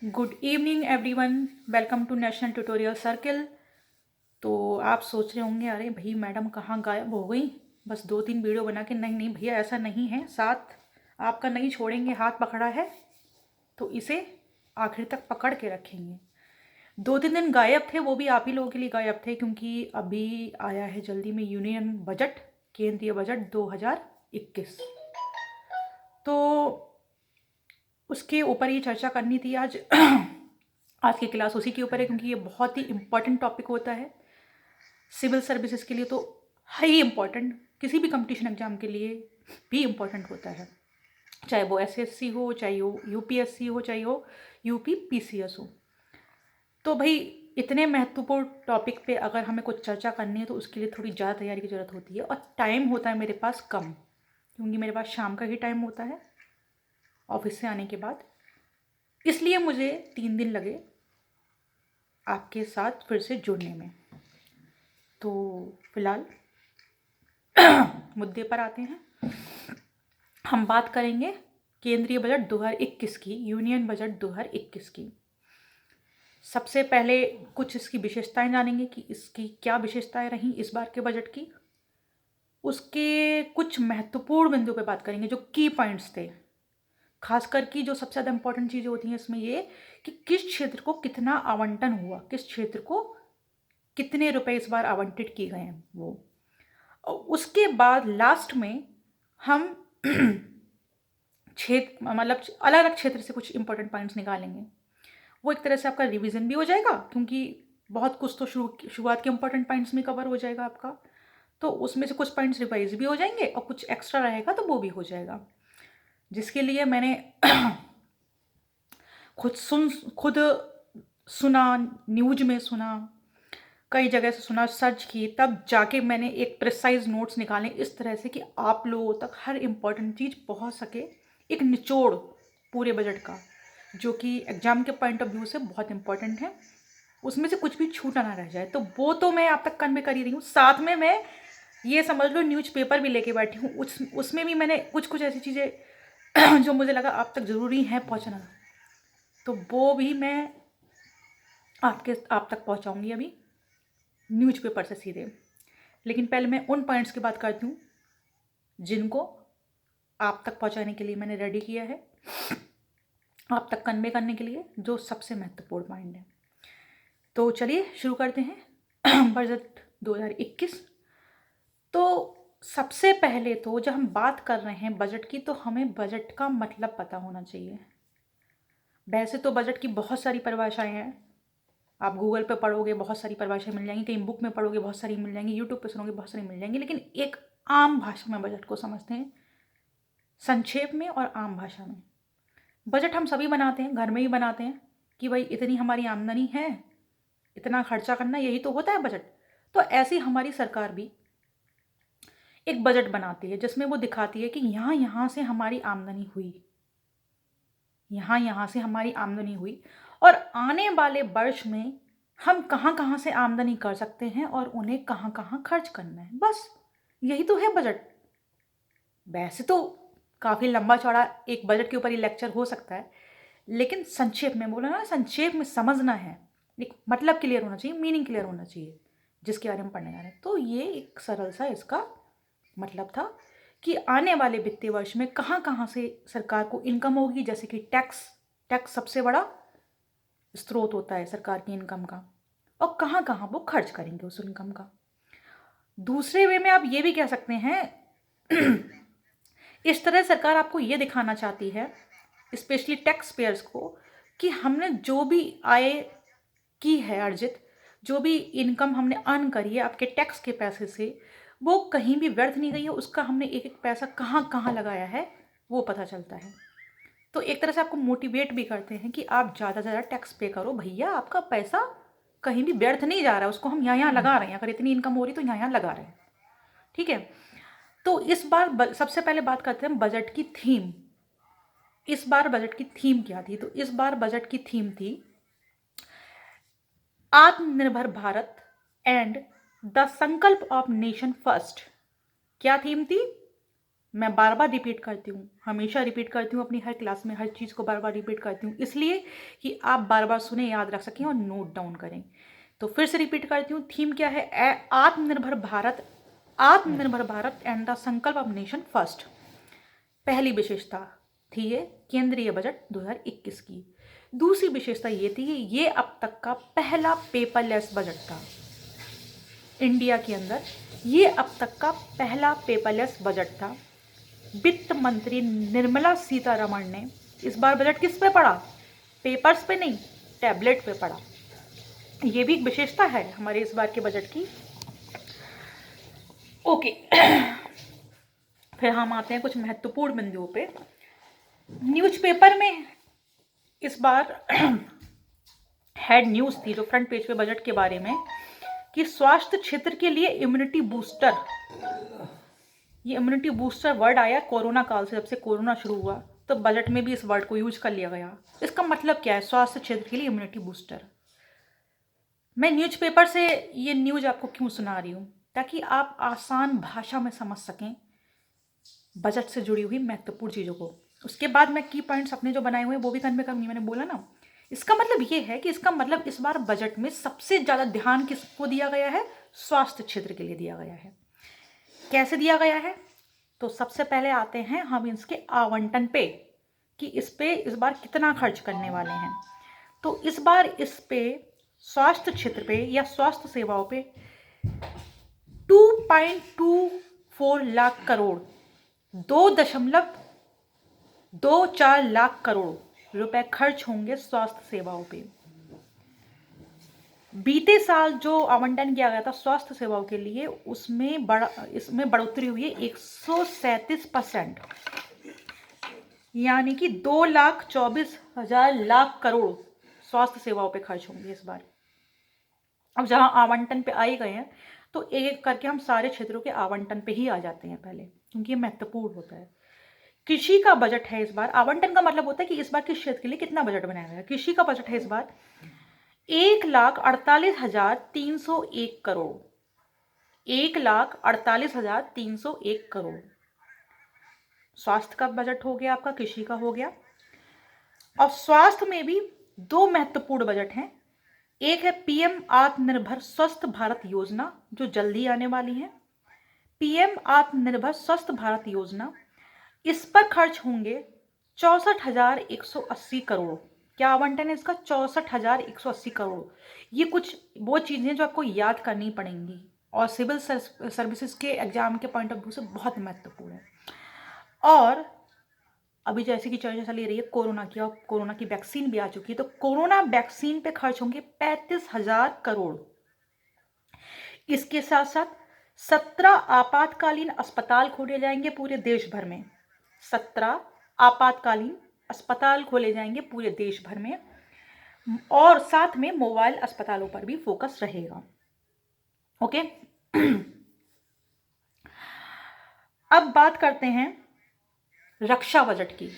Good evening everyone. Welcome to national tutorial circle. तो आप सोच रहे होंगे अरे भाई मैडम कहाँ गायब हो गई, बस 2-3 वीडियो बना के। नहीं नहीं भैया, ऐसा नहीं है। साथ आपका नहीं छोड़ेंगे, हाथ पकड़ा है तो इसे आखिर तक पकड़ के रखेंगे। 2-3 दिन गायब थे, वो भी आप ही लोगों के लिए गायब थे क्योंकि अभी आया है जल्दी में यूनियन बजट, केंद्रीय बजट 2021। तो उसके ऊपर ही चर्चा करनी थी आज। आज की क्लास उसी के ऊपर है क्योंकि ये बहुत ही इम्पॉर्टेंट टॉपिक होता है सिविल सर्विसेज के लिए। तो हाई इम्पॉर्टेंट, किसी भी कंपटीशन एग्जाम के लिए भी इम्पॉर्टेंट होता है, चाहे वो एसएससी हो, चाहे वो यूपीएससी हो, चाहे वो यूपी पीसीएस हो। तो भाई इतने महत्वपूर्ण टॉपिक पे अगर हमें कुछ चर्चा करनी है तो उसके लिए थोड़ी ज़्यादा तैयारी की ज़रूरत होती है, और टाइम होता है मेरे पास कम क्योंकि मेरे पास शाम का ही टाइम होता है ऑफिस से आने के बाद। इसलिए मुझे 3 दिन लगे आपके साथ फिर से जुड़ने में। तो फिलहाल मुद्दे पर आते हैं। हम बात करेंगे केंद्रीय बजट 2021 की, यूनियन बजट 2021 की। सबसे पहले कुछ इसकी विशेषताएं जानेंगे कि इसकी क्या विशेषताएं रहीं इस बार के बजट की। उसके कुछ महत्वपूर्ण बिंदु पे बात करेंगे जो की पॉइंट्स थे। खासकर की जो सबसे ज़्यादा इंपॉर्टेंट चीज़ें होती हैं इसमें ये कि किस क्षेत्र को कितना आवंटन हुआ, किस क्षेत्र को कितने रुपए इस बार आवंटित किए गए हैं वो। और उसके बाद लास्ट में हम क्षेत्र मतलब अलग अलग क्षेत्र से कुछ इंपॉर्टेंट पॉइंट्स निकालेंगे। वो एक तरह से आपका रिवीजन भी हो जाएगा क्योंकि बहुत कुछ तो शुरुआत के इंपॉर्टेंट पॉइंट्स में कवर हो जाएगा आपका। तो उसमें से कुछ पॉइंट्स रिवाइज भी हो जाएंगे और कुछ एक्स्ट्रा रहेगा तो वो भी हो जाएगा, जिसके लिए मैंने खुद सुना, न्यूज में सुना, कई जगह से सुना, सर्च की, तब जाके मैंने एक प्रिसाइज नोट्स निकाले इस तरह से कि आप लोगों तक हर इम्पॉर्टेंट चीज़ पहुंच सके। एक निचोड़ पूरे बजट का जो कि एग्जाम के पॉइंट ऑफ व्यू से बहुत इंपॉर्टेंट है, उसमें से कुछ भी छूटा ना रह जाए। तो वो तो मैं आप तक कन्वे कर ही रही हूँ। साथ में मैं ये समझ लो न्यूज़पेपर भी लेके बैठी हूँ, उसमें भी मैंने कुछ कुछ ऐसी चीज़ें जो मुझे लगा आप तक ज़रूरी है पहुँचना, तो वो भी मैं आप तक पहुँचाऊँगी अभी न्यूज़पेपर से सीधे। लेकिन पहले मैं उन पॉइंट्स की बात करती हूँ जिनको आप तक पहुँचाने के लिए मैंने रेडी किया है, आप तक कन्वे करने के लिए जो सबसे महत्वपूर्ण पॉइंट है। तो चलिए शुरू करते हैं बजट 2021। तो सबसे पहले तो जब हम बात कर रहे हैं बजट की तो हमें बजट का मतलब पता होना चाहिए। वैसे तो बजट की बहुत सारी परिभाषाएं हैं, आप गूगल पे पढ़ोगे बहुत सारी परिभाषाएं मिल जाएंगी, कहीं बुक में पढ़ोगे बहुत सारी मिल जाएंगी, यूट्यूब पे सुनोगे बहुत सारी मिल जाएंगी। लेकिन एक आम भाषा में बजट को समझते हैं, संक्षेप में और आम भाषा में। बजट हम सभी बनाते हैं, घर में ही बनाते हैं कि भाई इतनी हमारी आमदनी है, इतना खर्चा करना, यही तो होता है बजट। तो ऐसी हमारी सरकार भी एक बजट बनाती है जिसमें वो दिखाती है कि यहाँ यहाँ से हमारी आमदनी हुई, यहाँ यहाँ से हमारी आमदनी हुई, और आने वाले वर्ष में हम कहाँ कहाँ से आमदनी कर सकते हैं और उन्हें कहाँ कहाँ खर्च करना है। बस यही तो है बजट। वैसे तो काफ़ी लंबा चौड़ा एक बजट के ऊपर ही लेक्चर हो सकता है, लेकिन संक्षेप में बोला ना, संक्षेप में समझना है, एक मतलब क्लियर होना चाहिए, मीनिंग क्लियर होना चाहिए जिसके बारे में पढ़ने जा रहे हैं। तो ये एक सरल सा इसका मतलब था कि आने वाले वित्तीय वर्ष में कहाँ कहाँ से सरकार को इनकम होगी, जैसे कि टैक्स। टैक्स सबसे बड़ा स्रोत होता है सरकार की इनकम का, और कहाँ कहाँ वो खर्च करेंगे उस इनकम का। दूसरे वे में आप ये भी कह सकते हैं इस तरह सरकार आपको ये दिखाना चाहती है, स्पेशली टैक्स पेयर्स को, कि हमने जो भी आय की है अर्जित, जो भी इनकम हमने अर्न करी है आपके टैक्स के पैसे से, वो कहीं भी व्यर्थ नहीं गई है। उसका हमने एक एक पैसा कहाँ कहाँ लगाया है वो पता चलता है। तो एक तरह से आपको मोटिवेट भी करते हैं कि आप ज़्यादा से ज़्यादा टैक्स पे करो भैया, आपका पैसा कहीं भी व्यर्थ नहीं जा रहा है, उसको हम यहाँ यहाँ लगा रहे हैं। अगर इतनी इनकम हो रही तो यहाँ यहाँ लगा रहे हैं, ठीक है। तो इस बार सबसे पहले बात करते हैं बजट की थीम। इस बार बजट की थीम क्या थी? तो इस बार बजट की थीम थी आत्मनिर्भर भारत एंड द संकल्प ऑफ नेशन फर्स्ट। क्या थीम थी? मैं बार बार रिपीट करती हूँ, हमेशा रिपीट करती हूँ अपनी हर क्लास में, हर चीज़ को बार बार रिपीट करती हूँ, इसलिए कि आप बार बार सुने, याद रख सकें और नोट डाउन करें। तो फिर से रिपीट करती हूँ, थीम क्या है? आत्मनिर्भर भारत, आत्मनिर्भर भारत एंड द संकल्प ऑफ नेशन फर्स्ट। पहली विशेषता थी ये केंद्रीय बजट 2021 की। दूसरी विशेषता ये थी कि ये अब तक का पहला पेपरलेस बजट था इंडिया के अंदर। ये अब तक का पहला पेपरलेस बजट था। वित्त मंत्री निर्मला सीतारमण ने इस बार बजट किस पे पढ़ा? पेपर्स पे नहीं, टैबलेट पे पढ़ा। ये भी एक विशेषता है हमारे इस बार के बजट की। ओके फिर हम आते हैं कुछ महत्वपूर्ण बिंदुओं पे। न्यूज़पेपर में इस बार हेड न्यूज़ थी जो फ्रंट पेज पे बजट के बारे में, कि स्वास्थ्य क्षेत्र के लिए इम्यूनिटी बूस्टर। ये इम्यूनिटी बूस्टर वर्ड आया कोरोना काल से, जब से कोरोना शुरू हुआ तो बजट में भी इस वर्ड को यूज कर लिया गया। इसका मतलब क्या है? स्वास्थ्य क्षेत्र के लिए इम्यूनिटी बूस्टर। मैं न्यूज़पेपर से ये न्यूज़ आपको क्यों सुना रही हूँ? ताकि आप आसान भाषा में समझ सकें बजट से जुड़ी हुई महत्वपूर्ण चीज़ों को। उसके बाद मैं की पॉइंट्स अपने जो बनाए हुए हैं वो भी कन्वे करूँगी। मैंने बोला ना, इसका मतलब ये है कि इसका मतलब इस बार बजट में सबसे ज़्यादा ध्यान किसको दिया गया है? स्वास्थ्य क्षेत्र के लिए दिया गया है। कैसे दिया गया है? तो सबसे पहले आते हैं हम इसके आवंटन पे, कि इस पे इस बार कितना खर्च करने वाले हैं। तो इस बार इस पे स्वास्थ्य क्षेत्र पे या स्वास्थ्य सेवाओं पे 2.24 लाख करोड़, 2.24 लाख करोड़ रुपए खर्च होंगे स्वास्थ्य सेवाओं पे। बीते साल जो आवंटन किया गया था स्वास्थ्य सेवाओं के लिए, इसमें बढ़ोतरी हुई है 137%, यानी कि 2,24,000 लाख करोड़ स्वास्थ्य सेवाओं पे खर्च होंगे इस बार। अब जहां आवंटन पे आए गए हैं तो एक एक करके हम सारे क्षेत्रों के आवंटन पे ही आ जाते हैं पहले, क्योंकि ये महत्वपूर्ण होता है। कृषि का बजट है इस बार। आवंटन का मतलब होता है कि इस बार किस क्षेत्र के लिए कितना बजट बनाया गया। कृषि का बजट है इस बार 1,48,301 करोड़, 1,48,301 करोड़। स्वास्थ्य का बजट हो गया आपका, कृषि का हो गया। और स्वास्थ्य में भी दो महत्वपूर्ण बजट हैं। एक है पीएम आत्मनिर्भर स्वस्थ भारत योजना जो जल्दी आने वाली है। पीएम आत्मनिर्भर स्वस्थ भारत योजना, इस पर खर्च होंगे 64,180 करोड़। क्या आवंटन है इसका? 64,180 करोड़। ये कुछ वो चीजें जो आपको याद करनी पड़ेंगी और सिविल सर्विसेज के एग्जाम के पॉइंट ऑफ व्यू से बहुत महत्वपूर्ण है। और अभी जैसे कि चर्चा चली रही है कोरोना की, और कोरोना की वैक्सीन भी आ चुकी है, तो कोरोना वैक्सीन पे खर्च होंगे 35,000 करोड़। इसके साथ साथ 17 आपातकालीन अस्पताल खोले जाएंगे पूरे देश भर में। 17 आपातकालीन अस्पताल खोले जाएंगे पूरे देश भर में, और साथ में मोबाइल अस्पतालों पर भी फोकस रहेगा। ओके अब बात करते हैं रक्षा बजट की।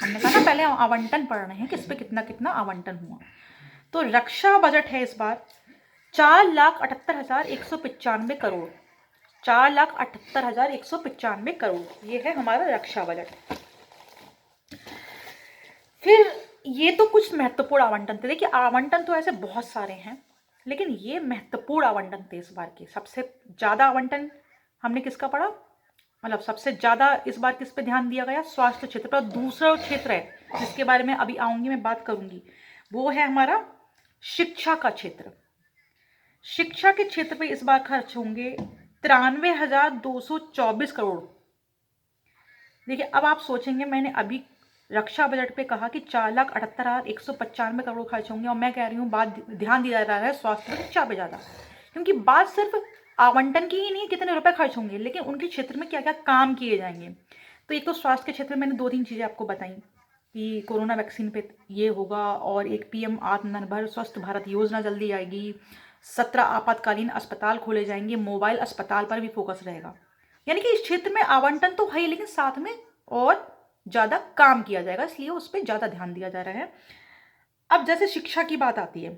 हमने कहा ना पहले आवंटन पढ़ रहे हैं कि इस पे कितना कितना आवंटन हुआ। तो रक्षा बजट है इस बार 4,78,195 करोड़, 4,78,195 करोड़। ये है हमारा रक्षा बजट। फिर ये तो कुछ महत्वपूर्ण आवंटन थे। देखिए आवंटन तो ऐसे बहुत सारे हैं, लेकिन ये महत्वपूर्ण आवंटन थे इस बार के। सबसे ज्यादा आवंटन हमने किसका पढ़ा? मतलब सबसे ज्यादा इस बार किस पे ध्यान दिया गया? स्वास्थ्य क्षेत्र पर। दूसरा क्षेत्र है जिसके बारे में अभी आऊंगी, मैं बात करूंगी, वो है हमारा शिक्षा का क्षेत्र। शिक्षा के क्षेत्र पे इस बार खर्च होंगे 93,224 करोड़। देखिए अब आप सोचेंगे मैंने अभी रक्षा बजट पे कहा कि 4,78,195 करोड़ खर्च होंगे, और मैं कह रही हूँ बात ध्यान दिया जा रहा है स्वास्थ्य शिक्षा पे ज्यादा, क्योंकि बात सिर्फ आवंटन की ही नहीं कितने रुपए खर्च होंगे, लेकिन उनके क्षेत्र में क्या क्या काम किए जाएंगे। तो एक तो स्वास्थ्य के क्षेत्र में मैंने 2-3 चीजें आपको बताई कि कोरोना वैक्सीन पे ये होगा, और एक पीएम आत्मनिर्भर स्वस्थ भारत योजना जल्दी आएगी, 17 आपातकालीन अस्पताल खोले जाएंगे, मोबाइल अस्पताल पर भी फोकस रहेगा। यानी कि इस क्षेत्र में आवंटन तो है, लेकिन साथ में और ज्यादा काम किया जाएगा, इसलिए उस पर ज्यादा ध्यान दिया जा रहा है। अब जैसे शिक्षा की बात आती है,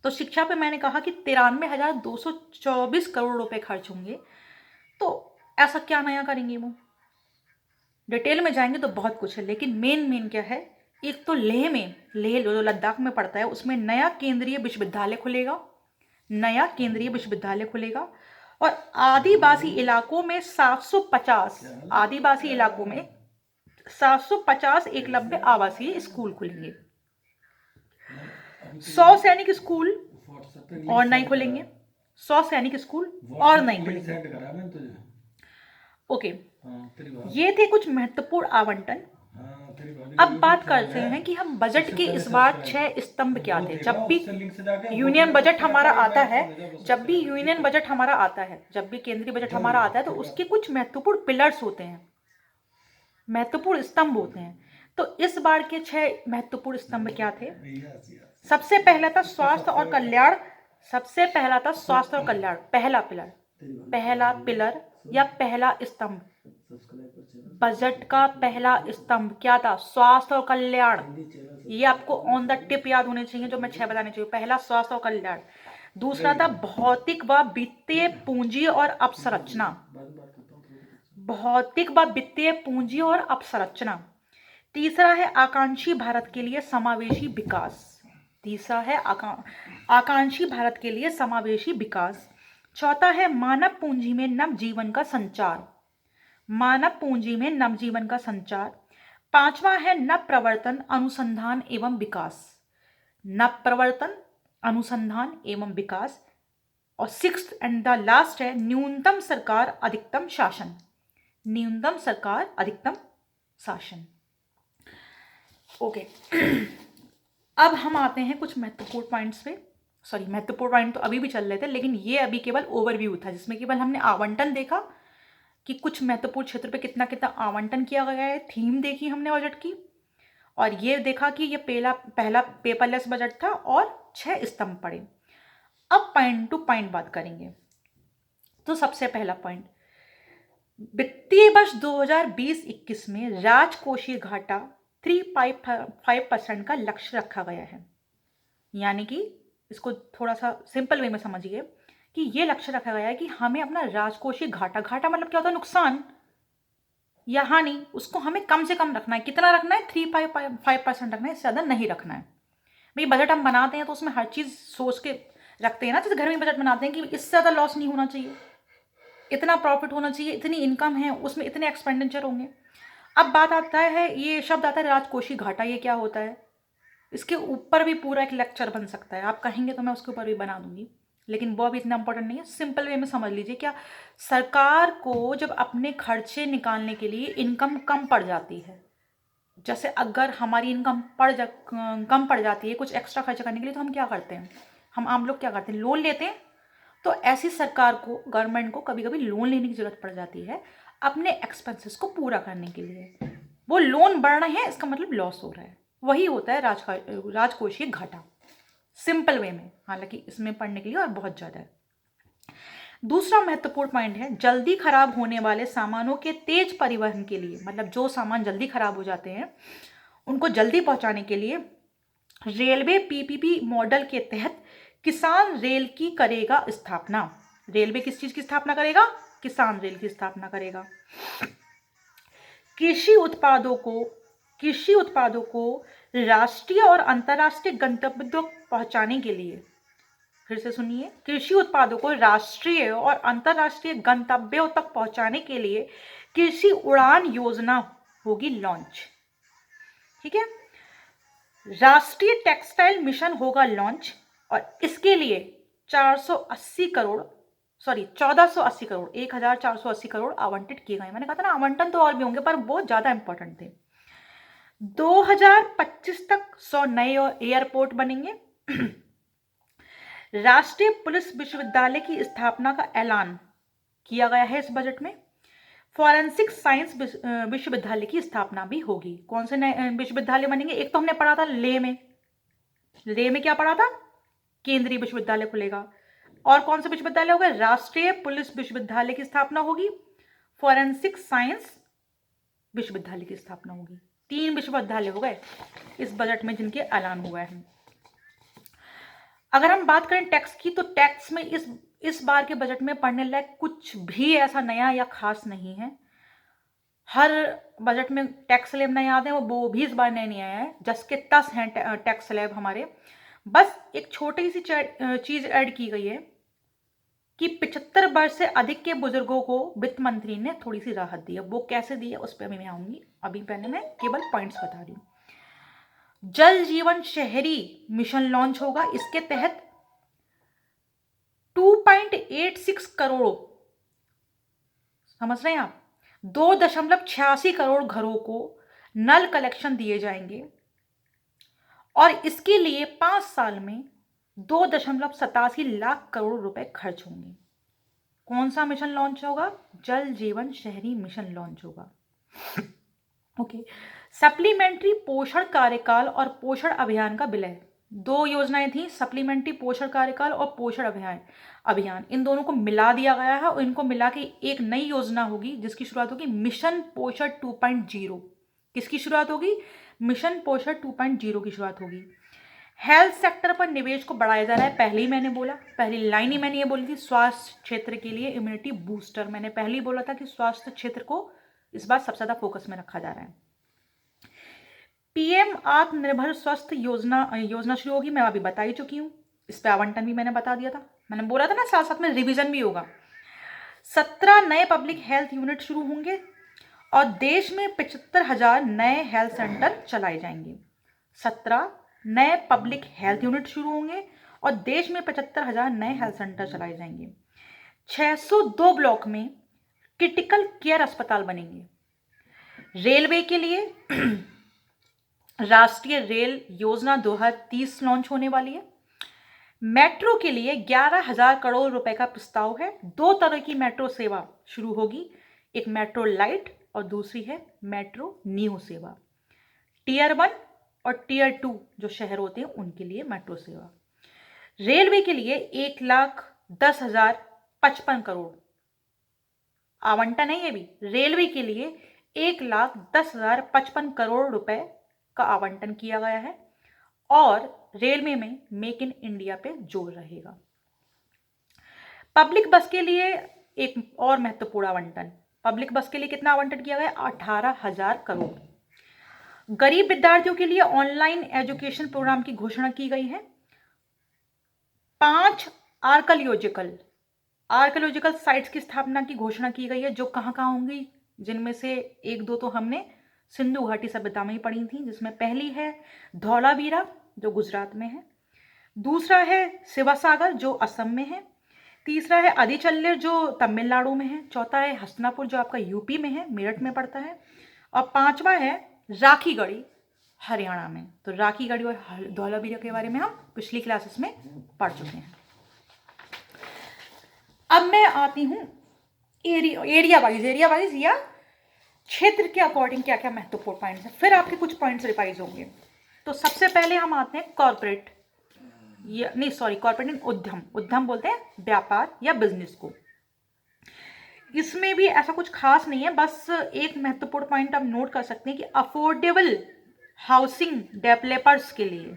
तो शिक्षा पे मैंने कहा कि 93,224 करोड़ रुपए खर्च होंगे। तो ऐसा क्या नया करेंगे वो? डिटेल में जाएंगे तो बहुत कुछ है, लेकिन मेन क्या है, एक तो लेह जो लद्दाख में पड़ता है, उसमें नया केंद्रीय विश्वविद्यालय खुलेगा, नया केंद्रीय विश्वविद्यालय खुलेगा। और आदिवासी इलाकों में 750 आदिवासी इलाकों में 750 एकलव्य आवासीय स्कूल खुलेंगे। 100 सैनिक स्कूल और नहीं खुलेंगे, 100 सैनिक स्कूल और नहीं खुलेंगे। ओके, ये थे कुछ महत्वपूर्ण आवंटन। अब बात करते हैं कि हम बजट के इस बार 6 स्तंभ क्या थे। जब भी यूनियन बजट हमारा आता है, जब भी केंद्रीय बजट हमारा आता है, तो उसके कुछ महत्वपूर्ण पिलर्स होते हैं, महत्वपूर्ण स्तंभ होते हैं। तो इस बार के 6 महत्वपूर्ण स्तंभ क्या थे? सबसे पहला था स्वास्थ्य और कल्याण। पहला पिलर या पहला स्तंभ, बजट का पहला स्तंभ क्या था? स्वास्थ्य और कल्याण। ये आपको ऑन द टिप याद होने चाहिए, जो मैं 6 बताने चाहिए। पहला स्वास्थ्य और कल्याण। दूसरा था भौतिक व वित्तीय पूंजी और अवसंरचना। तीसरा है आकांक्षी भारत के लिए समावेशी विकास। चौथा है मानव पूंजी में नवजीवन का संचार। पांचवा है नवप्रवर्तन अनुसंधान एवं विकास। और 6th एंड द लास्ट है न्यूनतम सरकार अधिकतम शासन। ओके, अब हम आते हैं कुछ महत्वपूर्ण पॉइंट्स पे। महत्वपूर्ण पॉइंट तो अभी भी चल रहे थे, लेकिन ये अभी केवल ओवरव्यू था, जिसमें केवल हमने आवंटन देखा कि कुछ महत्वपूर्ण क्षेत्र पे कितना कितना आवंटन किया गया है, थीम देखी हमने बजट की, और ये देखा कि ये पहला पेपरलेस बजट था और 6 स्तंभ पड़े। अब पॉइंट टू पॉइंट बात करेंगे। तो सबसे पहला पॉइंट, वित्तीय वर्ष 2020-21 में राजकोषीय घाटा 3.5% का लक्ष्य रखा गया है। यानी कि इसको थोड़ा सा सिंपल वे में समझिए कि ये लक्ष्य रखा गया है कि हमें अपना राजकोषीय घाटा मतलब क्या होता है? नुकसान या हानि, उसको हमें कम से कम रखना है। कितना रखना है? 3.5% रखना है, इससे ज़्यादा नहीं रखना है। भाई बजट हम बनाते हैं तो उसमें हर चीज़ सोच के रखते हैं ना, जैसे घर में बजट बनाते हैं कि इससे ज़्यादा लॉस नहीं होना चाहिए, इतना प्रॉफिट होना चाहिए, इतनी इनकम है, उसमें इतने एक्सपेंडिचर होंगे। अब बात आता है, ये शब्द आता है राजकोषीय घाटा, ये क्या होता है? इसके ऊपर भी पूरा एक लेक्चर बन सकता है, आप कहेंगे तो मैं उसके ऊपर भी बना दूंगी, लेकिन वो अभी इतना इंपॉर्टेंट नहीं है। सिंपल वे में समझ लीजिए, क्या सरकार को जब अपने खर्चे निकालने के लिए इनकम कम पड़ जाती है, जैसे अगर हमारी इनकम कम पड़ जाती है कुछ एक्स्ट्रा खर्चा करने के लिए, तो हम क्या करते हैं? हम आम लोग क्या करते हैं? लोन लेते हैं। तो ऐसी सरकार को, गवर्नमेंट को कभी कभी लोन लेने की जरूरत पड़ जाती है अपने एक्सपेंसेस को पूरा करने के लिए। वो लोन बढ़ रहे हैं, इसका मतलब लॉस हो रहा है, वही होता है राजकोषीय घाटा, सिंपल वे में। हालांकि इसमें पढ़ने के लिए और बहुत ज़्यादा है। दूसरा महत्वपूर्ण पॉइंट है जल्दी खराब होने वाले सामानों के तेज परिवहन के लिए, मतलब जो सामान जल्दी खराब हो जाते हैं उनको जल्दी पहुंचाने के लिए रेलवे पीपीपी मॉडल के तहत किसान रेल की करेगा स्थापना। रेलवे किस चीज की स्थापना करेगा? किसान रेल की स्थापना करेगा। कृषि उत्पादों को राष्ट्रीय और अंतर्राष्ट्रीय गंतव्य तक पहुंचाने के लिए, फिर से सुनिए, कृषि उत्पादों को राष्ट्रीय और अंतर्राष्ट्रीय गंतव्यों तक पहुंचाने के लिए कृषि उड़ान योजना होगी लॉन्च। ठीक है, राष्ट्रीय टेक्सटाइल मिशन होगा लॉन्च, और इसके लिए 1480 करोड़ 1480 करोड़ आवंटित किए गए। मैंने कहा था ना आवंटन तो और भी होंगे, पर वो ज्यादा इंपॉर्टेंट थे। 2025 तक 100 नए एयरपोर्ट बनेंगे। राष्ट्रीय पुलिस विश्वविद्यालय की स्थापना का ऐलान किया गया है इस बजट में। फॉरेंसिक साइंस विश्वविद्यालय की स्थापना भी होगी। कौन से नए विश्वविद्यालय बनेंगे? एक तो हमने पढ़ा था लेह में क्या पढ़ा था? केंद्रीय विश्वविद्यालय खुलेगा। और कौन सा विश्वविद्यालय होगा? राष्ट्रीय पुलिस विश्वविद्यालय की स्थापना होगी, फॉरेंसिक साइंस विश्वविद्यालय की स्थापना होगी। 3 विश्वविद्यालय हो गए इस बजट में जिनके ऐलान हुआ है। अगर हम बात करें टैक्स की, तो टैक्स में इस बार के बजट में पढ़ने लायक कुछ भी ऐसा नया या खास नहीं है। हर बजट में टैक्स स्लैब नए आते हैं, वो भी इस बार नए नहीं आया है, जस के तस हैं टैक्स स्लैब हमारे। बस एक छोटी सी चीज ऐड की गई है कि 75 वर्ष से अधिक के बुजुर्गों को वित्त मंत्री ने थोड़ी सी राहत दी है। वो कैसे दी है उस पर मैं आऊंगी, अभी पहले मैं केवल पॉइंट्स बता रही हूँ। जल जीवन शहरी मिशन लॉन्च होगा। इसके तहत 2.86 करोड़, समझ रहे हैं आप, 2.86 करोड़ घरों को नल कलेक्शन दिए जाएंगे और इसके लिए 5 साल में 2.87 लाख करोड़ रुपए खर्च होंगे। कौन सा मिशन लॉन्च होगा? जल जीवन शहरी मिशन लॉन्च होगा। ओके। सप्लीमेंट्री पोषण कार्यकाल और पोषण अभियान का विलय। दो योजनाएं थी, सप्लीमेंट्री पोषण कार्यकाल और पोषण अभियान इन दोनों को मिला दिया गया है और इनको मिला के एक नई योजना होगी जिसकी शुरुआत होगी मिशन पोषण 2.0। किसकी शुरुआत होगी? मिशन पोषण 2.0 की शुरुआत होगी। हेल्थ सेक्टर पर निवेश को बढ़ाया जा रहा है। पहले ही मैंने बोला, पहली लाइन ही मैंने ये बोली थी, स्वास्थ्य क्षेत्र के लिए इम्यूनिटी बूस्टर। मैंने पहले ही बोला था कि स्वास्थ्य क्षेत्र को इस बार सबसे ज्यादा फोकस में रखा जा रहा है। पीएम आत्मनिर्भर स्वस्थ योजना शुरू होगी, मैं अभी बता ही चुकी हूँ। इस पे आवंटन भी मैंने बता दिया था, मैंने बोला था ना, साथ साथ में रिवीजन भी होगा। 17 नए पब्लिक हेल्थ यूनिट शुरू होंगे और देश में 75,000 नए हेल्थ सेंटर चलाए जाएंगे। 17 नए पब्लिक हेल्थ यूनिट शुरू होंगे और देश में 75,000 नए हेल्थ सेंटर चलाए जाएंगे। 602 ब्लॉक में क्रिटिकल केयर अस्पताल बनेंगे। रेलवे के लिए राष्ट्रीय रेल योजना 2030 लॉन्च होने वाली है। मेट्रो के लिए 11,000 करोड़ रुपए का प्रस्ताव है। 2 तरह की मेट्रो सेवा शुरू होगी, एक मेट्रो लाइट और दूसरी है मेट्रो न्यू सेवा। टियर 1 और टियर 2 जो शहर होते हैं उनके लिए मेट्रो सेवा। रेलवे के लिए 1,10,055 करोड़ आवंटन है। ये भी रेलवे के लिए 1,10,055 करोड़ रुपए का आवंटन किया गया है और रेलवे में मेक इन इंडिया पे जोर रहेगा। पब्लिक बस के लिए एक और महत्वपूर्ण आवंटन, पब्लिक बस के लिए कितना आवंटन किया गया? 18,000 करोड़। गरीब विद्यार्थियों के लिए ऑनलाइन एजुकेशन प्रोग्राम की घोषणा की गई है। 5 आर्कोलॉजिकल साइट्स की स्थापना की घोषणा की गई है, जो कहाँ कहाँ होंगी, जिनमें से एक दो तो हमने सिंधु घाटी सभ्यता में ही पढ़ी थी, जिसमें पहली है धौलावीरा जो गुजरात में है, दूसरा है शिवसागर जो असम में है, तीसरा है आदिचल्य जो तमिलनाडु में है, चौथा है हस्तिनापुर जो आपका यूपी में है, मेरठ में पड़ता है, और पांचवा है राखीगढ़ी हरियाणा में। तो राखीगढ़ी और धौलावीरा के बारे में हम पिछली क्लासेस में पढ़ चुके हैं। अब मैं आती हूँ एरिया वाइज या क्षेत्र के अकॉर्डिंग क्या क्या महत्वपूर्ण पॉइंट्स हैं, फिर आपके कुछ पॉइंट्स रिवाइज होंगे। तो सबसे पहले हम आते हैं कॉर्पोरेट उद्यम बोलते हैं व्यापार या बिजनेस को। इसमें भी ऐसा कुछ खास नहीं है, बस एक महत्वपूर्ण पॉइंट आप नोट कर सकते हैं कि अफोर्डेबल हाउसिंग डेवलपर्स के लिए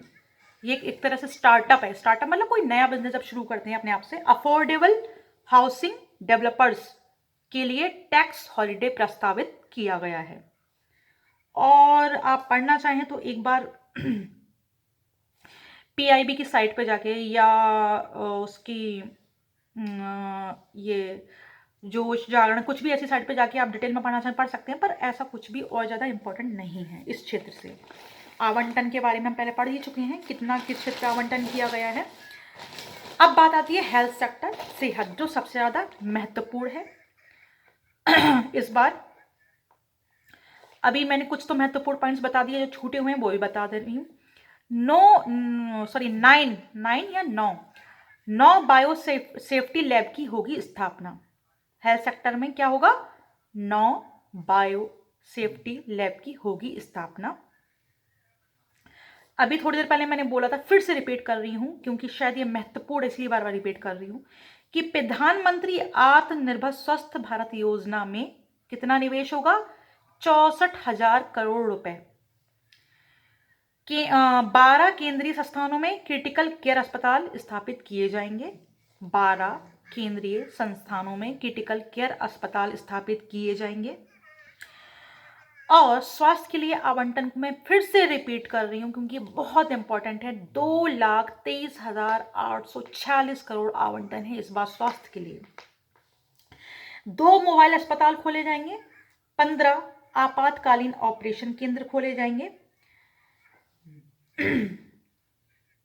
ये एक तरह से स्टार्टअप है। स्टार्टअप मतलब कोई नया बिजनेस जब शुरू करते हैं अपने आप से। अफोर्डेबल हाउसिंग डेवलपर्स के लिए टैक्स हॉलिडे प्रस्तावित किया गया है। और आप पढ़ना चाहें तो एक बार पीआईबी की साइट पे जाके या उसकी ये जो जागरण कुछ भी ऐसी साइट पे जाके आप डिटेल में पढ़ना चाहें पढ़ सकते हैं, पर ऐसा कुछ भी और ज़्यादा इंपॉर्टेंट नहीं है इस क्षेत्र से। आवंटन के बारे में हम पहले पढ़ ही चुके हैं, कितना किस क्षेत्र का आवंटन किया गया है। अब बात आती है हेल्थ सेक्टर, सेहत, जो सबसे ज़्यादा महत्वपूर्ण है इस बार। अभी मैंने कुछ तो महत्वपूर्ण पॉइंट्स बता दिए, जो छूटे हुए हैं वो भी बता दे रही हूँ। 9 बायो सेफ्टी लैब की होगी स्थापना। हेल्थ सेक्टर में क्या होगा? 9 बायो सेफ्टी लैब की होगी स्थापना। अभी थोड़ी देर पहले मैंने बोला था, फिर से रिपीट कर रही हूं क्योंकि शायद ये महत्वपूर्ण, इसलिए बार बार रिपीट कर रही हूं कि प्रधानमंत्री आत्मनिर्भर स्वस्थ भारत योजना में कितना निवेश होगा? 64,000 करोड़ रुपए के 12 केंद्रीय संस्थानों में क्रिटिकल केयर अस्पताल स्थापित किए जाएंगे। 12 केंद्रीय संस्थानों में क्रिटिकल केयर अस्पताल स्थापित किए जाएंगे। और स्वास्थ्य के लिए आवंटन को मैं फिर से रिपीट कर रही हूँ क्योंकि बहुत इंपॉर्टेंट है। 2,23,846 करोड़ आवंटन है इस बार स्वास्थ्य के लिए। 2 मोबाइल अस्पताल खोले जाएंगे, 15 आपातकालीन ऑपरेशन केंद्र खोले जाएंगे।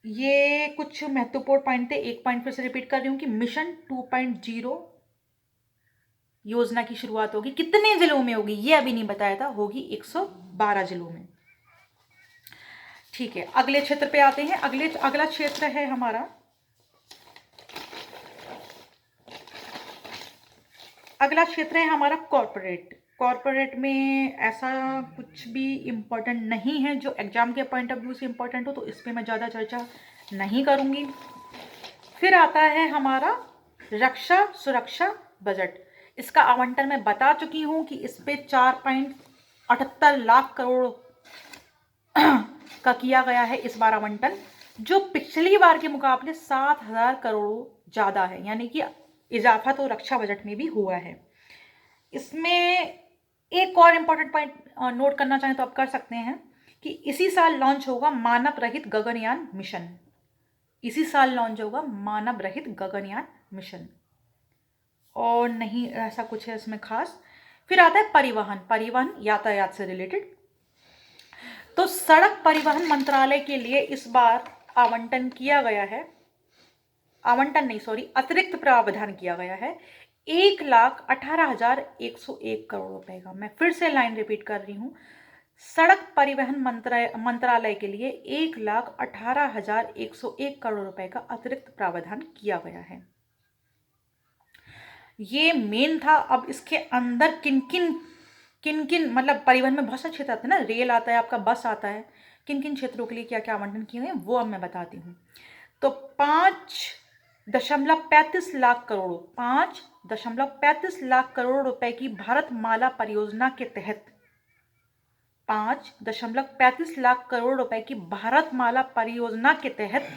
ये कुछ महत्वपूर्ण पॉइंट थे। एक पॉइंट फिर से रिपीट कर रही हूँ कि मिशन 2.0 योजना की शुरुआत होगी। कितने जिलों में होगी ये अभी नहीं बताया था, होगी 112 जिलों में। ठीक है, अगले क्षेत्र पे आते हैं। अगला क्षेत्र है हमारा, कॉर्पोरेट में ऐसा कुछ भी इम्पोर्टेंट नहीं है जो एग्जाम के पॉइंट ऑफ व्यू से इम्पोर्टेंट हो, तो इस पर मैं ज़्यादा चर्चा नहीं करूँगी। फिर आता है हमारा रक्षा सुरक्षा बजट। इसका आवंटन मैं बता चुकी हूँ कि इस पे 4.78 लाख करोड़ का किया गया है इस बार आवंटन, जो पिछली बार के मुकाबले 7,000 करोड़ ज़्यादा है, यानी कि इजाफा तो रक्षा बजट में भी हुआ है। इसमें एक और इम्पोर्टेंट पॉइंट नोट करना चाहें तो आप कर सकते हैं कि इसी साल लॉन्च होगा मानव रहित गगनयान मिशन। इसी साल लॉन्च होगा मानव रहित गगनयान मिशन, और नहीं ऐसा कुछ है इसमें खास। फिर आता है परिवहन यातायात से रिलेटेड। तो सड़क परिवहन मंत्रालय के लिए इस बार आवंटन किया गया है, अतिरिक्त प्रावधान किया गया है 1,18,101 करोड़ रुपए का। मैं फिर से लाइन रिपीट कर रही हूँ, सड़क परिवहन मंत्रालय के लिए 1,18,101 करोड़ रुपए का अतिरिक्त प्रावधान किया गया है। ये मेन था। अब इसके अंदर किन किन मतलब परिवहन में बहुत सारे क्षेत्र आते हैं ना, रेल आता है, आपका बस आता है, किन किन क्षेत्रों के लिए क्या क्या आवंटन किए हैं वो अब मैं बताती हूँ। तो 5.35 लाख करोड़ 5.35 लाख करोड़ रुपए की भारतमाला परियोजना के तहत 5.35 लाख करोड़ रुपए की भारतमाला परियोजना के तहत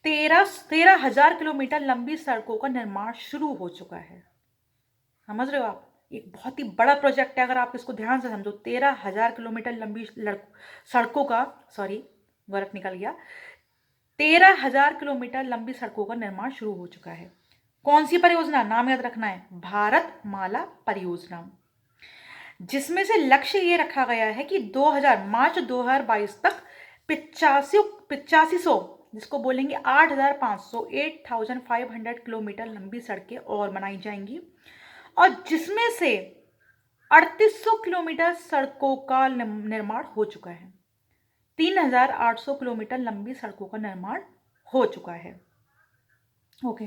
13,000 किलोमीटर लंबी सड़कों का निर्माण शुरू हो चुका है। समझ रहे हो आप, एक बहुत ही बड़ा प्रोजेक्ट है अगर आप इसको ध्यान से समझो। 13,000 किलोमीटर लंबी सड़कों का, सॉरी गलत निकल गया, 13,000 किलोमीटर लंबी सड़कों का निर्माण शुरू हो चुका है। कौन सी परियोजना, नाम याद रखना है, भारतमाला परियोजना, जिसमें से लक्ष्य ये रखा गया है कि मार्च 2022 तक 8500 जिसको बोलेंगे 8,500 किलोमीटर लंबी सड़कें और बनाई जाएंगी, और जिसमें से 3,800 किलोमीटर सड़कों का निर्माण हो चुका है। 3,800 किलोमीटर लंबी सड़कों का निर्माण हो चुका है। ओके,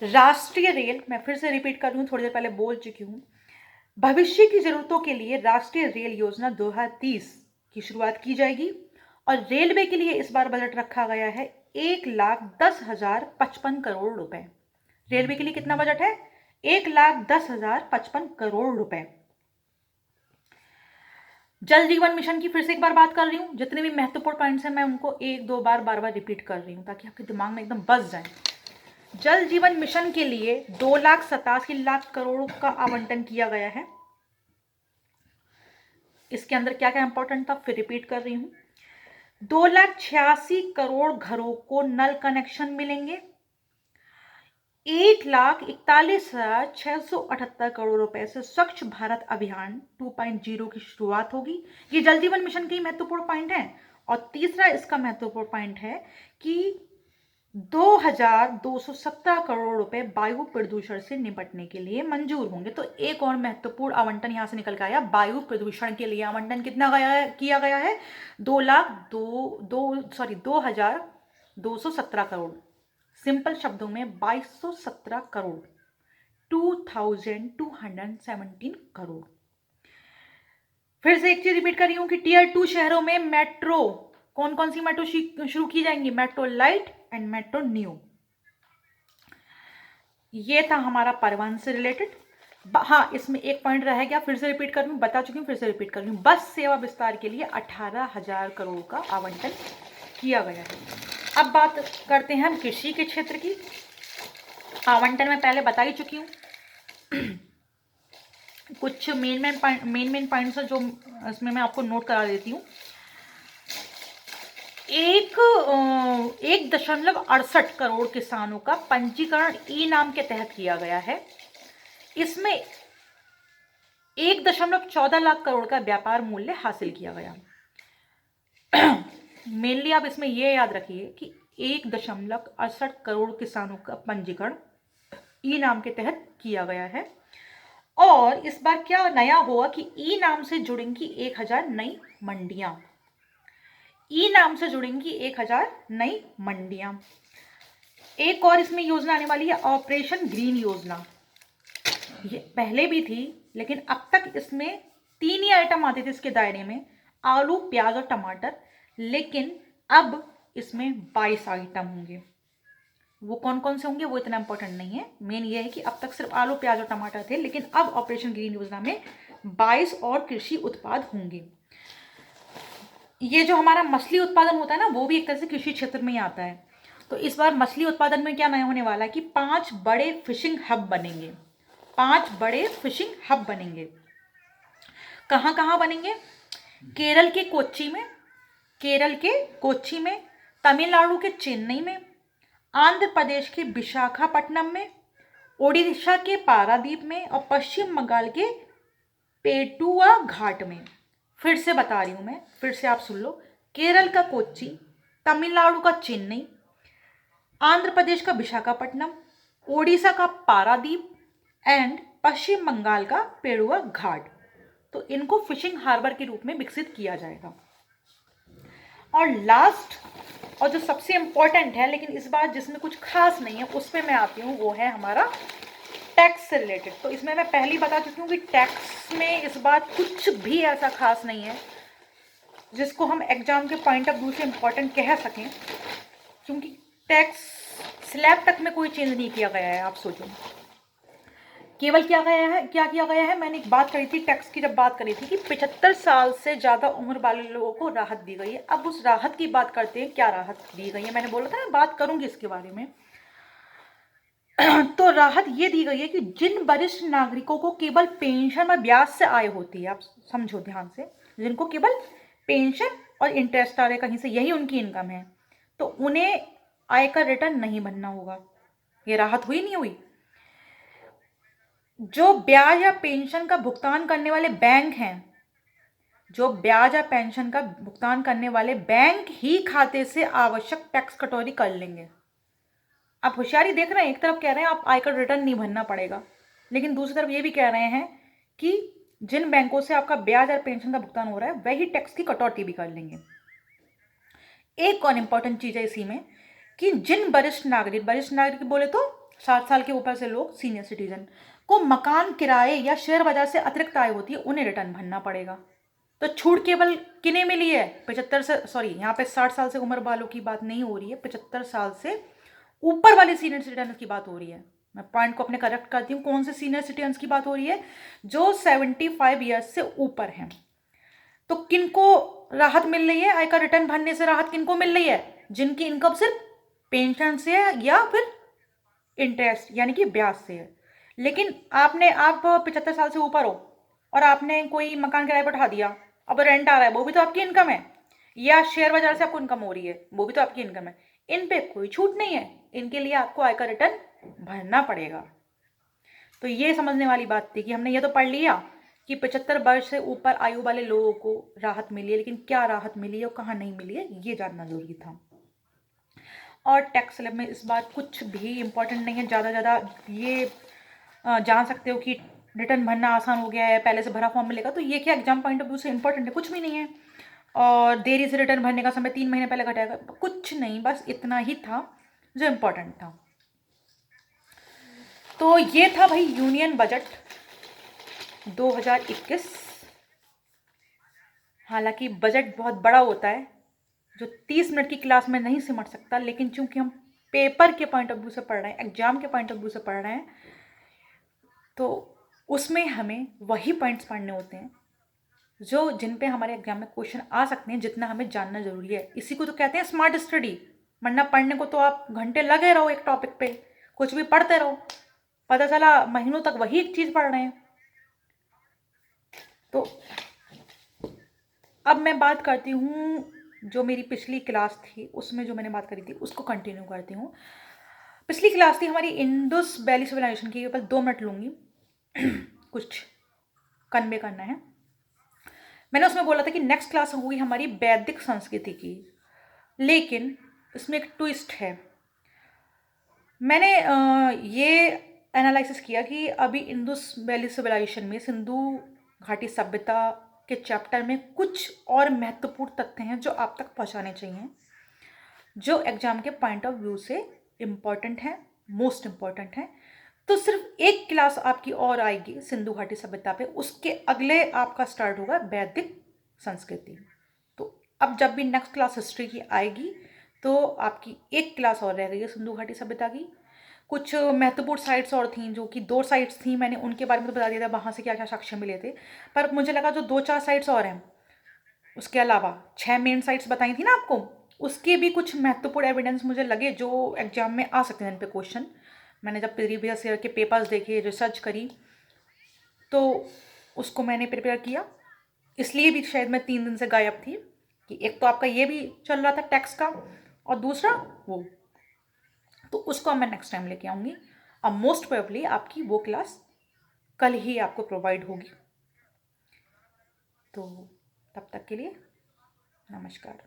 राष्ट्रीय रेल, मैं फिर से रिपीट कर रही हूँ, थोड़ी देर पहले बोल चुकी हूँ। भविष्य की जरूरतों के लिए राष्ट्रीय रेल योजना 2030 की शुरुआत की जाएगी, और रेलवे के लिए इस बार बजट रखा गया है 1,10,055 करोड़ रुपए। रेलवे के लिए कितना बजट है? 1,10,055 करोड़ रुपए। जल जीवन मिशन की फिर से एक बार बात कर रही हूँ। जितने भी महत्वपूर्ण पॉइंट्स हैं मैं उनको एक दो बार बार रिपीट कर रही हूँ ताकि आपके दिमाग में एकदम बस जाए। जल जीवन मिशन के लिए 2,87,00,000 करोड़ का आवंटन किया गया है। इसके अंदर क्या क्या इंपॉर्टेंट था फिर रिपीट कर रही हूँ। 2,86,000 करोड़ घरों को नल कनेक्शन मिलेंगे। 1,41,678 करोड़ रुपए से स्वच्छ भारत अभियान 2.0 की शुरुआत होगी। ये जल जीवन मिशन के महत्वपूर्ण पॉइंट है। और तीसरा इसका महत्वपूर्ण पॉइंट है कि 2,217 करोड़ रुपए वायु प्रदूषण से निपटने के लिए मंजूर होंगे। तो एक और महत्वपूर्ण आवंटन यहां से निकल के आया, वायु प्रदूषण के लिए आवंटन कितना किया गया है? 2,217 करोड़। सिंपल शब्दों में 2,217 करोड़, 2,217 करोड़। फिर से एक चीज रिपीट कर रही हूं कि टियर 2 शहरों में मेट्रो, कौन कौन सी मेट्रो शुरू की जाएंगी? Metro light and metro new. ये था हमारा परिवहन से रिलेटेड। हाँ, इसमें एक पॉइंट रह गया, फिर से रिपीट कर रही हूँ, बता चुकी हूँ, फिर से रिपीट कर रही हूँ। बस सेवा विस्तार के लिए 18,000 करोड़ का आवंटन किया गया है। अब बात करते हैं हम कृषि के क्षेत्र की। आवंटन में पहले बता ही चुकी हूँ। कुछ कुछ मेन पॉइंट्स हैं जो इसमें मैं आपको नोट करा देती हूँ। 1.68 किसानों का पंजीकरण ई नाम के तहत किया गया है। इसमें 1.14 लाख करोड़ का व्यापार मूल्य हासिल किया गया। मेनली आप इसमें यह याद रखिए कि 1.68 करोड़ किसानों का पंजीकरण ई नाम के तहत किया गया है। और इस बार क्या नया हुआ कि ई नाम से जुड़ेंगी 1000 नई मंडियां। ई नाम से जुड़ेंगी 1000 नई मंडियां। एक और इसमें योजना आने वाली है ऑपरेशन ग्रीन योजना। ये पहले भी थी लेकिन अब तक इसमें 3 ही आइटम आते थे इसके दायरे में, आलू, प्याज और टमाटर। लेकिन अब इसमें 22 आइटम होंगे। वो कौन कौन से होंगे वो इतना इंपॉर्टेंट नहीं है, मेन ये है कि अब तक सिर्फ आलू, प्याज और टमाटर थे, लेकिन अब ऑपरेशन ग्रीन योजना में 22 और कृषि उत्पाद होंगे। ये जो हमारा मछली उत्पादन होता है ना, वो भी एक तरह से कृषि क्षेत्र में ही आता है। तो इस बार मछली उत्पादन में क्या नया होने वाला है कि 5 बड़े फिशिंग हब बनेंगे। 5 बड़े फिशिंग हब बनेंगे। कहाँ कहाँ बनेंगे? केरल के कोच्चि में, तमिलनाडु के चेन्नई में, आंध्र प्रदेश के विशाखापट्टनम में, ओडिशा के पारादीप में और पश्चिम बंगाल के पेटुआ घाट में। फिर से बता रही हूं मैं, फिर से आप सुन लो। केरल का कोच्चि, तमिलनाडु का चेन्नई, आंध्र प्रदेश का विशाखापट्टनम, ओडिशा का पारादीप एंड पश्चिम बंगाल का पेड़ुआ घाट। तो इनको फिशिंग हार्बर के रूप में विकसित किया जाएगा। और लास्ट और जो सबसे इंपॉर्टेंट है, लेकिन इस बार जिसमें कुछ खास नहीं है उस पर मैं आती हूँ, वो है हमारा टैक्स से रिलेटेड। तो इसमें मैं पहले ही बता चुकी हूँ कि टैक्स में इस बार कुछ भी ऐसा खास नहीं है जिसको हम एग्जाम के पॉइंट ऑफ व्यू से इम्पॉर्टेंट कह सकें, क्योंकि टैक्स स्लैब तक में कोई चेंज नहीं किया गया है। आप सोचो, केवल क्या किया गया है, मैंने एक बात करी थी टैक्स की, जब बात करी थी कि 75 साल से ज़्यादा उम्र वाले लोगों को राहत दी गई है। अब उस राहत की बात करते हैं, क्या राहत दी गई है। मैंने बोला था मैं बात करूंगी इसके बारे में। तो राहत ये दी गई है कि जिन वरिष्ठ नागरिकों को केवल पेंशन और ब्याज से आय होती है, आप समझो ध्यान से, जिनको केवल पेंशन और इंटरेस्ट आ रहे कहीं से, यही उनकी इनकम है, तो उन्हें आयकर रिटर्न नहीं भरना होगा। ये राहत हुई नहीं हुई? जो ब्याज या पेंशन का भुगतान करने वाले बैंक हैं, जो ब्याज या पेंशन का भुगतान करने वाले बैंक ही खाते से आवश्यक टैक्स कटौती कर लेंगे। आप होशियारी देख रहे हैं, एक तरफ कह रहे हैं आप आयकर रिटर्न नहीं भरना पड़ेगा, लेकिन दूसरी तरफ ये भी कह रहे हैं कि जिन बैंकों से आपका ब्याज और पेंशन का भुगतान हो रहा है वही टैक्स की कटौती भी कर लेंगे। एक और इंपॉर्टेंट चीज है इसी में कि जिन वरिष्ठ नागरिक बोले तो 60 साल के ऊपर से लोग, सीनियर सिटीजन को मकान किराए या शेयर बाजार से अतिरिक्त आय होती है, उन्हें रिटर्न भरना पड़ेगा। तो छूट केवल किन्हें मिली है? 75 से, सॉरी यहाँ पे 60 साल से उम्र वालों की बात नहीं हो रही है, 75 साल से ऊपर वाले सीनियर सिटीजन की बात हो रही है। मैं पॉइंट को अपने करेक्ट करती हूँ, कौन से सीनियर सिटीजन की बात हो रही है? जो 75 ईयर्स से ऊपर हैं। तो किनको राहत मिल रही है? आयकर रिटर्न भरने से राहत किनको मिल रही है? जिनकी इनकम सिर्फ पेंशन से है या फिर इंटरेस्ट यानी कि ब्याज से है। लेकिन आप 75 साल से ऊपर हो और आपने कोई मकान किराए पर उठा दिया, अब रेंट आ रहा है, वो भी तो आपकी इनकम है, या शेयर बाजार से आपको इनकम हो रही है, वो भी तो आपकी इनकम है। इन पे कोई छूट नहीं है, इनके लिए आपको आयकर रिटर्न भरना पड़ेगा। तो ये समझने वाली बात थी कि हमने ये तो पढ़ लिया कि 75 वर्ष से ऊपर आयु वाले लोगों को राहत मिली है, लेकिन क्या राहत मिली है और कहाँ नहीं मिली है, ये जानना जरूरी था। और टैक्स स्लैब में इस बार कुछ भी इंपॉर्टेंट नहीं है। ज़्यादा ये जान सकते हो कि रिटर्न भरना आसान हो गया है, पहले से भरा फॉर्म मिलेगा, तो ये क्या एग्जाम पॉइंट ऑफ व्यू से इंपॉर्टेंट है? कुछ भी नहीं है। और देरी से रिटर्न भरने का समय 3 महीने पहले घटाएगा, कुछ नहीं, बस इतना ही था जो इम्पोर्टेंट था। तो ये था भाई यूनियन बजट 2021। हालांकि बजट बहुत बड़ा होता है जो 30 मिनट की क्लास में नहीं सिमट सकता, लेकिन चूंकि हम पेपर के पॉइंट ऑफ व्यू से पढ़ रहे हैं, एग्जाम के पॉइंट ऑफ व्यू से पढ़ रहे हैं, तो उसमें हमें वही पॉइंट्स पढ़ने होते हैं जो जिन पे हमारे एग्जाम में क्वेश्चन आ सकते हैं, जितना हमें जानना जरूरी है। इसी को तो कहते हैं स्मार्ट स्टडी। वरना पढ़ने को तो आप घंटे लगे रहो एक टॉपिक पे, कुछ भी पढ़ते रहो, पता चला महीनों तक वही एक चीज़ पढ़ रहे हैं। तो अब मैं बात करती हूँ, जो मेरी पिछली क्लास थी उसमें जो मैंने बात करी थी उसको कंटिन्यू करती हूँ। पिछली क्लास थी हमारी इंडस वैली सिविलाइजेशन की, बस 2 मिनट लूँगी कुछ कन्वे करना है। मैंने उसमें बोला था कि नेक्स्ट क्लास होगी हमारी वैदिक संस्कृति की, लेकिन इसमें एक ट्विस्ट है। मैंने ये एनालिसिस किया कि अभी इंडस वैली सिविलाइजेशन में सिंधु घाटी सभ्यता के चैप्टर में कुछ और महत्वपूर्ण तथ्य हैं जो आप तक पहुंचाने चाहिए, जो एग्जाम के पॉइंट ऑफ व्यू से इम्पॉर्टेंट है, मोस्ट इम्पॉर्टेंट है। तो सिर्फ एक क्लास आपकी और आएगी सिंधु घाटी सभ्यता पे, उसके अगले आपका स्टार्ट होगा वैदिक संस्कृति। तो अब जब भी नेक्स्ट क्लास हिस्ट्री की आएगी तो आपकी एक क्लास और रह गई है सिंधु घाटी सभ्यता की। कुछ महत्वपूर्ण साइट्स और थी, जो कि 2 साइट्स थी, मैंने उनके बारे में तो बता दिया था वहाँ से क्या क्या साक्ष्य मिले थे, पर मुझे लगा जो 2-4 साइट्स और हैं, उसके अलावा 6 मेन साइट्स बताई थी ना आपको, उसके भी कुछ महत्वपूर्ण एविडेंस मुझे लगे जो एग्जाम में आ सकते हैं इन पे क्वेश्चन। मैंने जब प्रीवियस ईयर के पेपर्स देखे, रिसर्च करी, तो उसको मैंने प्रिपेयर किया। इसलिए भी शायद मैं 3 दिन से गायब थी कि एक तो आपका ये भी चल रहा था टैक्स का, और दूसरा वो, तो उसको अब मैं नेक्स्ट टाइम लेके आऊँगी। और मोस्ट प्रोबेबली आपकी वो क्लास कल ही आपको प्रोवाइड होगी। तो तब तक के लिए नमस्कार।